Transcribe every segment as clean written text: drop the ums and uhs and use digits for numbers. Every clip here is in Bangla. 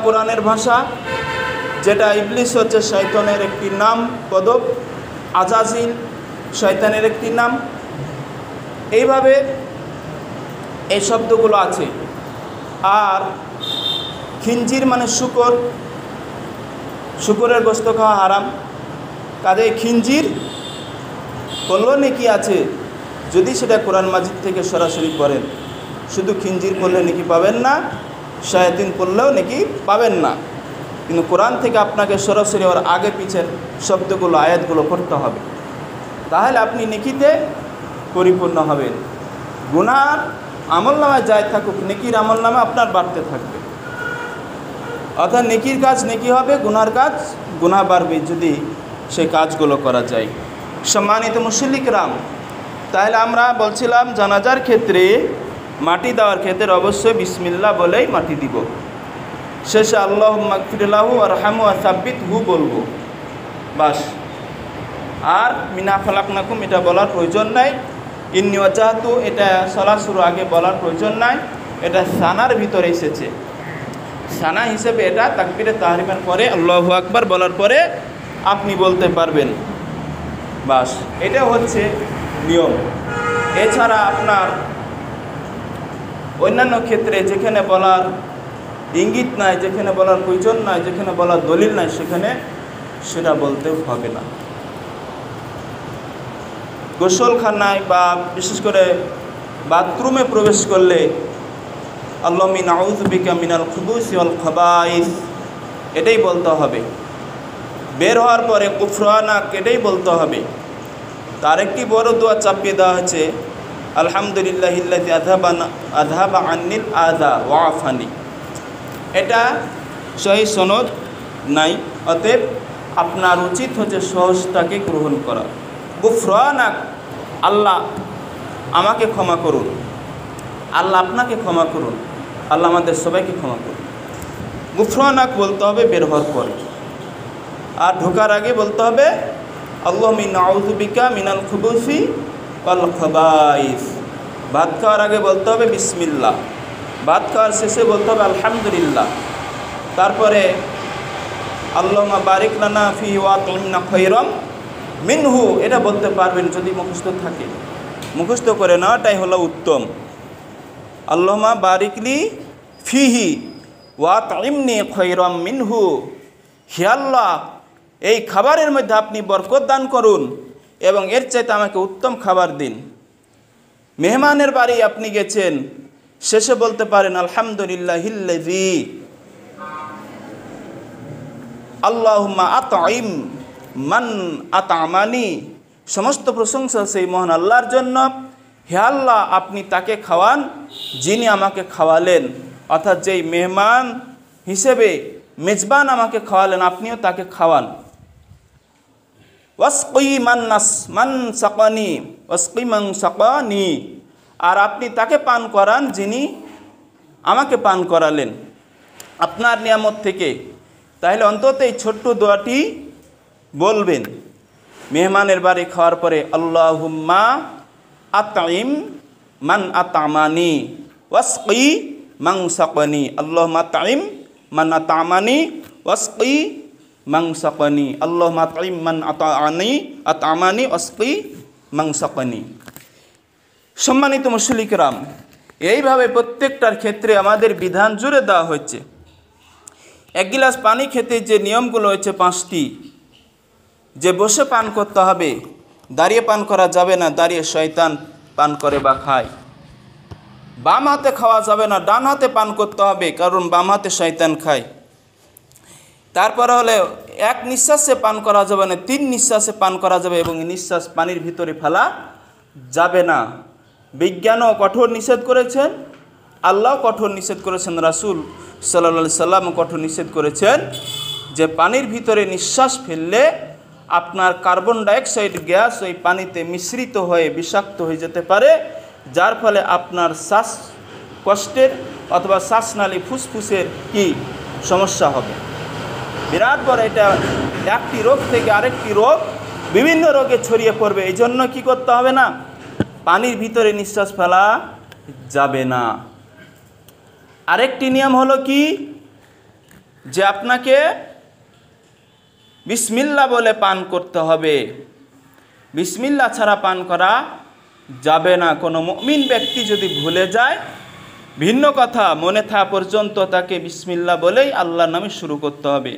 কোরআনের ভাষা, যেটা ইবলিস হচ্ছে শয়তানের একটি নাম পদক, আজাজিল শয়তানের একটি নাম। এইভাবে এই শব্দগুলো আছে। আর খিনজির মানে শুকর, শুকরের গোশত খাওয়া হারাম। কাজে খিনজির করলেও নেকি আছে যদি সেটা কোরআন মাজিদ থেকে সরাসরি পড়েন। শুধু খিনজির পড়লে নেকি পাবেন না, শায়াতিন পড়লেও নেকি পাবেন না। কিন্তু কোরআন থেকে আপনাকে সরাসরি ওর আগে পিছের শব্দগুলো, আয়াতগুলো পড়তে হবে, তাহলে আপনি নেকিতে পরিপূর্ণ হবেন। গুনার আমলনামায় যাই থাকুক, নেকির আমলনামা আপনার বাড়তে থাকবে। অর্থাৎ নেকির কাজ নেকি হবে, গুনার কাজ গুনাহ বাড়বে যদি সেই কাজগুলো করা যায়। সম্মানিত মুসল্লিকরাম, তাহলে আমরা বলছিলাম জানাজার ক্ষেত্রে মাটি দেওয়ার ক্ষেত্রে অবশ্যই বিসমিল্লাহ বলেই মাটি দিব। শেষে আল্লাহুম্মা গফিরলাহু ওয়ারহামহু ওয়া সাব্বিতহু বলবো, বাস। আর মিনা খালাকনাকুম এটা বলার প্রয়োজন নাই। ইন্নী ওয়াজহাতু এটা সালাত শুরু আগে বলার প্রয়োজন নাই, এটা সানার ভিতরে এসেছে। সানা হিসেবে এটা তাকবীরে তাহরিমের পরে আল্লাহু আকবার বলার পরে আপনি বলতে পারবেন, বাস। এটা হচ্ছে নিয়ম। এছাড়া আপনার অন্যান্য ক্ষেত্রে যেখানে বলার ইঙ্গিত নাই, যেখানে বলার প্রয়োজন নাই, যেখানে বলার দলিল নাই, সেখানে সেটা বলতেও হবে না। গোসলখানায় বা বিশেষ করে বাথরুমে প্রবেশ করলে আল্লাহুম্মা নাউযু বিকা মিনাল খুবুসি ওয়াল খাবাইস এটাই বলতে হবে। বের হওয়ার পরে গুফরানাক এটাই বলতে হবে। তার একটি বড় দোয়া চাপিয়ে দেওয়া হয়েছে, আলহামদুলিল্লাহিল্লাযী আযহাবা আন্নিল আযা ওয়া আফানি। এটা সহি সনদ নাই, অতএব আপনার উচিত হচ্ছে সহজটাকে গ্রহণ করা। গুফরানাক, আল্লাহ আমাকে ক্ষমা করুন, আল্লাহ আপনাকে ক্ষমা করুন, আল্লাহ আমাদের সবাইকে ক্ষমা করুন। গুফরানাক বলতে হবে বের হওয়ার পরে। আর ঢোকার আগে বলতে হবে আল্লাহুম্মা নাউযু বিকা মিনাল খুবুসি ওয়াল খাবাইস। ভাত খাওয়ার আগে বলতে হবে বিসমিল্লাহ, ভাত খাওয়ার শেষে বলতে হবে আলহামদুলিল্লাহ। তারপরে আল্লাহুম্মা বারিক লানা ফি ওয়া আতিমনা খায়রাম মিনহু এটা বলতে পারবেন যদি মুখস্থ থাকে। মুখস্থ করে নেওয়াটাই হলো উত্তম। আল্লাহুম্মা বারিকলি ফিহি ওয়া আতিমনি খায়রাম মিনহু, হে আল্লাহ এই খাবারের মধ্যে আপনি বরকত দান করুন এবং এর চাইতে আমাকে উত্তম খাবার দিন। মেহমানের বাড়ি আপনি গেছেন, শেষে বলতে পারেন আলহামদুলিল্লাহিল্লাযী আল্লাহুম্মা আতঈম মান আতআমানি। সমস্ত প্রশংসা সেই মহান আল্লাহর জন্য। হে আল্লাহ আপনি তাকে খাওয়ান যিনি আমাকে খাওয়ালেন, অর্থাৎ যেই মেহমান হিসেবে মেজবান আমাকে খাওয়ালেন আপনিও তাকে খাওয়ান। ওয়াসকি মান সাকানি, ওয়াসকি মান সাকানি, আর আপনি তাকে পান করান যিনি আমাকে পান করালেন আপনার নিয়ামত থেকে। তাহলে অন্তত এই ছোট্ট দোয়াটি বলবেন মেহমানের বাড়ি খাওয়ার পরে, আল্লাহুম্মা আতঈম মান আতআমানি ওয়াসকি মান সাকানি, আল্লাহুম্মা আতঈম মান আতআমানি ওয়াসকি মান সাকানি, আল্লাহুম্মা আতঈম মান আতআমানি ওয়াসকি মান সাকানি। সম্মানিত মুসল্লিকরাম, এইভাবে প্রত্যেকটার ক্ষেত্রে আমাদের বিধান জুড়ে দেওয়া হয়েছে। এক গিলাস পানি খেতে যে নিয়মগুলো হয়েছে 5টি, যে বসে পান করতে হবে, দাঁড়িয়ে পান করা যাবে না, দাঁড়িয়ে শয়তান পান করে বা খায়। বাম হাতে খাওয়া যাবে না, ডান হাতে পান করতে হবে, কারণ বাম হাতে শয়তান খায়। তারপরে হলে এক নিঃশ্বাসে পান করা যাবে না, 3 নিঃশ্বাসে পান করা যাবে এবং নিঃশ্বাস পানির ভিতরে ফেলা যাবে না। বিজ্ঞানও কঠোর নিষেধ করেছেন, আল্লাহ কঠোর নিষেধ করেছেন, রাসূল সাল্লাল্লাহু আলাইহি সাল্লাম কঠোর নিষেধ করেছেন যে পানির ভিতরে নিঃশ্বাস ফেললে আপনার কার্বন ডাইঅক্সাইড গ্যাস ওই পানিতে মিশ্রিত হয়ে বিষাক্ত হয়ে যেতে পারে, যার ফলে আপনার শ্বাসকষ্টের অথবা শ্বাসনালী ফুসফুসের কি সমস্যা হবে। বিরাট বড় এটা একটি রোগ থেকে আরেকটি রোগ, বিভিন্ন রোগে ছড়িয়ে পড়বে। এই জন্য কী করতে হবে না, পানির ভিতরে নিঃশ্বাস ফেলা যাবে না। আরেকটি নিয়ম হলো কি, যে আপনাকে বিসমিল্লাহ বলে পান করতে হবে। বিসমিল্লাহ ছাড়া পান করা যাবে না। কোনো মুমিন ব্যক্তি যদি ভুলে যায়, ভিন্ন কথা, মনে থাকা পর্যন্ত তাকে বিসমিল্লাহ বলেই আল্লাহর নামে শুরু করতে হবে।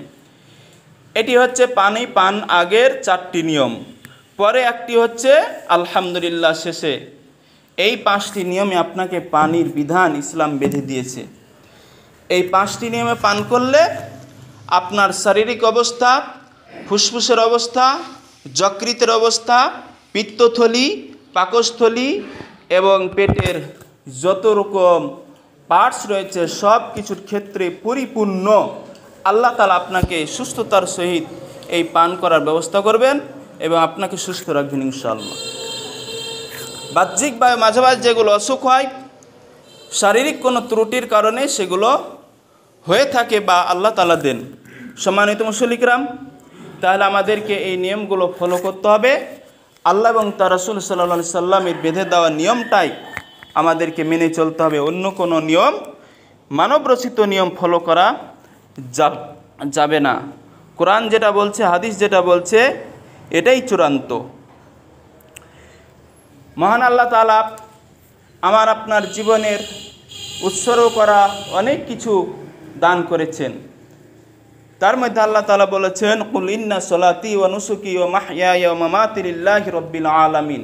এটি হচ্ছে পানি পান আগের 4টি নিয়ম। পরে একটি হচ্ছে আলহামদুলিল্লাহ শেষে। এই 5টি নিয়মে আপনাকে পানির বিধান ইসলাম বেঁধে দিয়েছে। এই 5টি নিয়মে পান করলে আপনার শারীরিক অবস্থা, ফুসফুসের অবস্থা, যকৃতের অবস্থা, পিত্তথলি, পাকস্থলী এবং পেটের যত রকম পার্টস রয়েছে সব কিছুর ক্ষেত্রে পরিপূর্ণ আল্লাহ তাআলা আপনাকে সুস্থতার সহিত এই পান করার ব্যবস্থা করবেন এবং আপনাকে সুস্থ রাখবেন ইনশাআল্লাহ। বাহ্যিক বা মাঝে মাঝে যেগুলো অসুখ হয়, শারীরিক কোনো ত্রুটির কারণে সেগুলো হয়ে থাকে বা আল্লাহ তাআলা দেন। সম্মানিত মুসল্লি কিরাম, তাহলে আমাদেরকে এই নিয়মগুলো ফলো করতে হবে। আল্লাহ এবং তার রাসূল সাল্লাল্লাহু আলাইহি সাল্লামের বেঁধে দেওয়া নিয়মটাই আমাদেরকে মেনে চলতে হবে। অন্য কোনো নিয়ম, মানবরচিত নিয়ম ফলো করা যাবে না। কোরআন যেটা বলছে, হাদিস যেটা বলছে, এটাই চূড়ান্ত। মহান আল্লাহ তাআলা আমার আপনার জীবনের উৎসর্গ করা অনেক কিছু দান করেছেন। তার মধ্যে আল্লাহ তাআলা বলেছেন, কুল ইন্না সলাতি ওয়া নুসুকি ওয়া মাহইয়ায়া ওয়া মামাতি লিল্লাহি রাব্বিল আলামিন।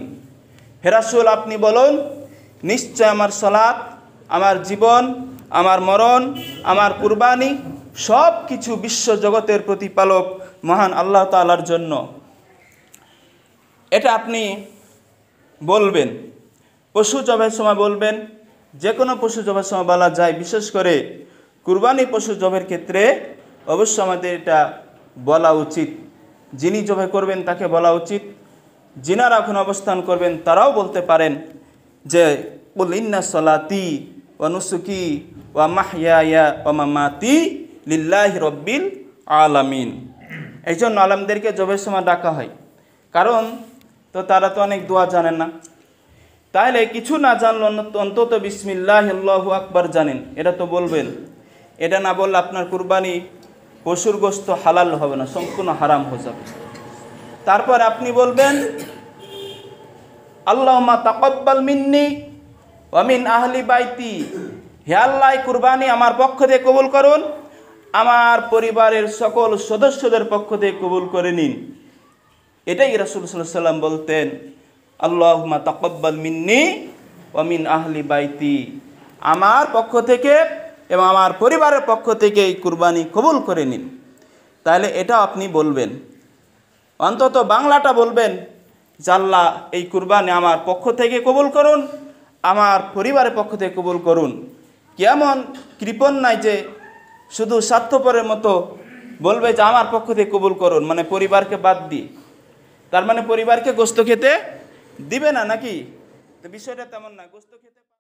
হে রাসূল, আপনি বলুন, নিশ্চয় আমার সালাত, আমার জীবন, আমার মরণ, আমার কুরবানি সব কিছু বিশ্ব জগতের প্রতিপালক মহান আল্লাহ তাআলার জন্য। এটা আপনি বলবেন। পশু জবের সময় বলবেন। যে কোনো পশু জবের সময় বলা যায়, বিশেষ করে কুরবানি পশু জবের ক্ষেত্রে অবশ্য আমাদের এটা বলা উচিত। যিনি জবে করবেন তাকে বলা উচিত। যিনারা এখন অবস্থান করবেন তারাও বলতে পারেন যে কুল ইন্না সলাতি ওয়া নুসুকি ওয়া মাহইয়ায়া ওয়া মামাতি লিল্লাহি রাব্বিল আলামিন। এই জন্য আলেমদেরকে জবের সময় ডাকা হয়, কারণ তো তারা তো অনেক দোয়া জানেন না। তাহলে কিছু না জানলো অন্তত বিসমিল্লাহ আল্লাহু আকবার জানেন, এটা তো বলবেন। এটা না বললে আপনার কুরবানি পশুর গোশত হালাল হবে না, সম্পূর্ণ হারাম হয়ে যাবে। তারপর আপনি বলবেন, আল্লাহুম্মা তাকাব্বাল মিন্নি ওয়া মিন আহলি বাইতি। হে আল্লাহ, কুরবানি আমার পক্ষ থেকে কবুল করুন, আমার পরিবারের সকল সদস্যদের পক্ষ থেকে কবুল করে নিন। এটাই রাসূল সাল্লাল্লাহু আলাইহি ওয়াসাল্লাম বলতেন, আল্লাহুম্মা তাকাব্বাল মিন্নি ওয়া মিন আহলি বাইতি। আমার পক্ষ থেকে এবং আমার পরিবারের পক্ষ থেকে এই কুরবানি কবুল করে নিন। তাহলে এটা আপনি বলবেন। অন্তত বাংলাটা বলবেন যে আল্লাহ, এই কুরবানি আমার পক্ষ থেকে কবুল করুন, আমার পরিবারের পক্ষ থেকে কবুল করুন। কেমন কৃপণ নাই যে শুধু স্বার্থপরের মতো বলবে যে আমার পক্ষ থেকে কবুল করুন, মানে পরিবারকে বাদ দিয়ে। তার মানে পরিবারকে গোশত খেতে দিবে না নাকি? তো বিষয়টা তেমন না, গোশত খেতে